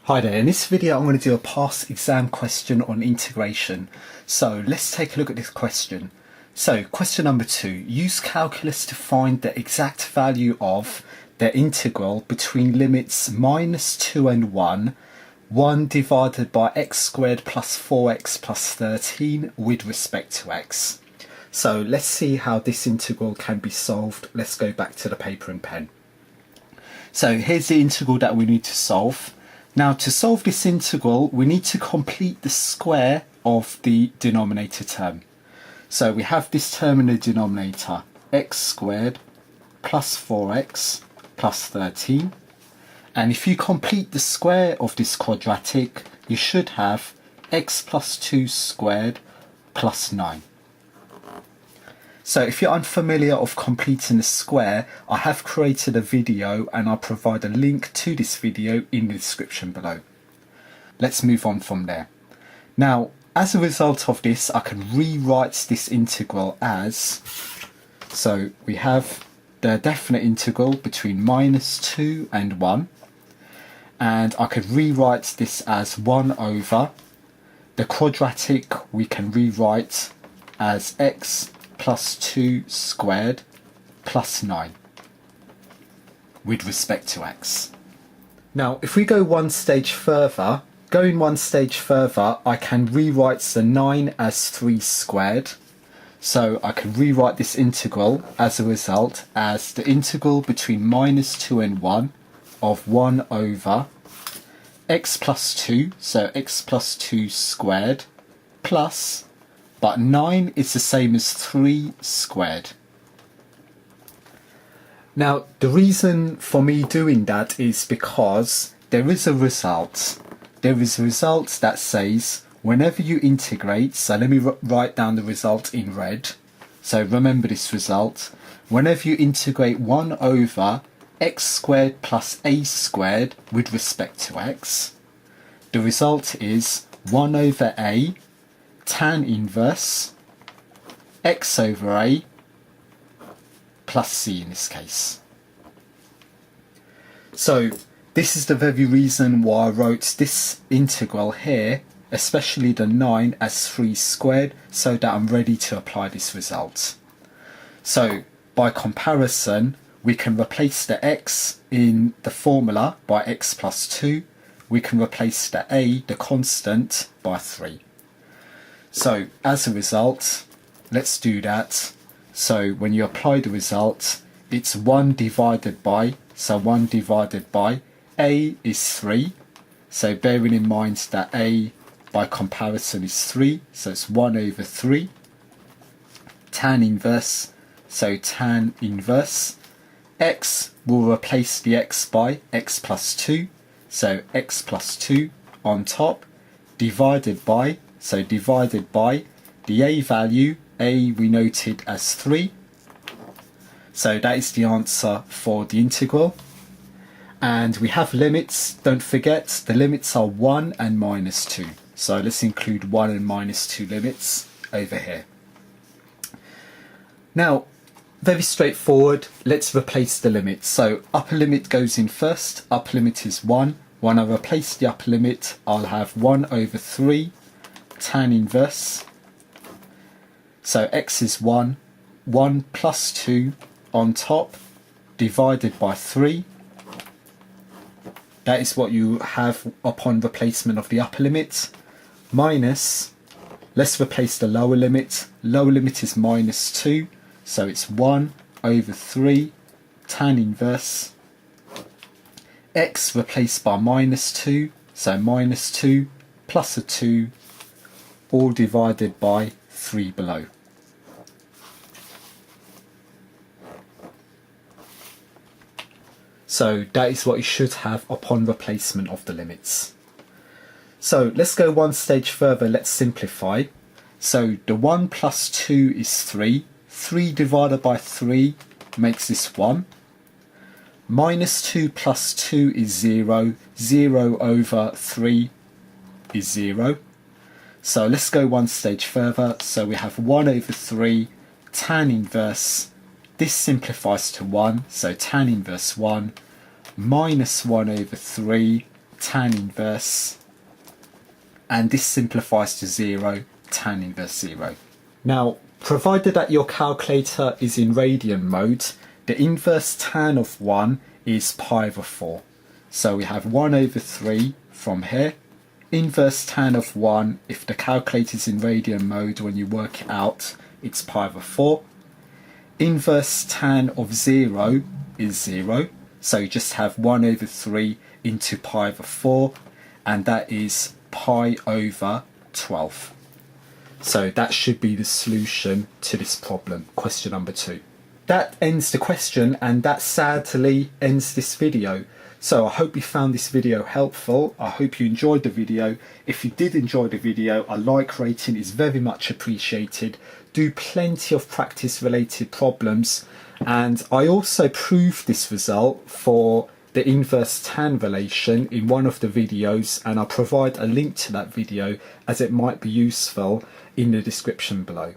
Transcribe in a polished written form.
Hi there, in this video I'm going to do a past exam question on integration. So let's take a look at this question. So question number 2, use calculus to find the exact value of the integral between limits -2 and 1 divided by x squared plus 4x plus 13 with respect to x. So let's see how this integral can be solved. Let's go back to the paper and pen. So here's the integral that we need to solve. Now, to solve this integral, we need to complete the square of the denominator term. So we have this term in the denominator, x squared plus 4x plus 13. And if you complete the square of this quadratic, you should have x plus 2 squared plus 9. So if you're unfamiliar of completing the square, I have created a video and I'll provide a link to this video in the description below. Let's move on from there. Now, as a result of this, I can rewrite this integral as, so we have the definite integral between -2 and 1, and I could rewrite this as 1 over the quadratic. We can rewrite as x plus 2 squared plus 9 with respect to x. Now, if we go one stage further, I can rewrite the 9 as 3 squared. So I can rewrite this integral as a result as the integral between -2 and 1 of 1 over x plus 2, so x plus 2 squared plus, but 9 is the same as 3 squared. Now, the reason for me doing that is because there is a result. There is a result that says whenever you integrate, so let me write down the result in red. So remember this result. Whenever you integrate 1 over x squared plus a squared with respect to x, the result is 1 over a tan inverse x over a plus c in this case. So this is the very reason why I wrote this integral here, especially the 9 as 3 squared, so that I'm ready to apply this result. So by comparison, we can replace the x in the formula by x plus 2. We can replace the a, the constant, by 3. So as a result, let's do that. So when you apply the result, it's 1 divided by, so 1 divided by, a is 3. So bearing in mind that a by comparison is 3, so it's 1 over 3. Tan inverse, so tan inverse. X will replace the x by x plus 2, so x plus 2 on top, divided by, so divided by the a value, a we noted as 3. So that is the answer for the integral. And we have limits, don't forget, the limits are 1 and -2. So let's include 1 and -2 limits over here. Now, very straightforward, let's replace the limits. So upper limit goes in first, upper limit is 1. When I replace the upper limit, I'll have 1 over 3 tan inverse. So x is 1, 1 plus 2 on top, divided by 3. That is what you have upon replacement of the upper limit. Minus, let's replace the lower limit. Lower limit is -2, so it's 1 over 3 tan inverse. X replaced by -2, so -2 plus a 2, all divided by 3 below. So that is what you should have upon replacement of the limits. So let's go one stage further, let's simplify. So the 1 plus 2 is 3. 3 divided by 3 makes this 1. -2 plus 2 is 0. 0 over 3 is 0. So let's go one stage further. So we have 1 over 3 tan inverse. This simplifies to 1, so tan inverse 1 minus 1 over 3 tan inverse, and this simplifies to 0, tan inverse 0. Now, provided that your calculator is in radian mode, the inverse tan of 1 is pi over 4. So we have 1 over 3 from here. Inverse tan of 1, if the calculator is in radian mode, when you work it out, it's pi over 4. Inverse tan of 0 is 0. So you just have 1 over 3 into pi over 4, and that is pi over 12. So that should be the solution to this problem, question number 2. That ends the question, and that sadly ends this video. So I hope you found this video helpful. I hope you enjoyed the video. If you did enjoy the video, a like rating is very much appreciated. Do plenty of practice related problems, and I also proved this result for the inverse tan relation in one of the videos, and I'll provide a link to that video as it might be useful in the description below.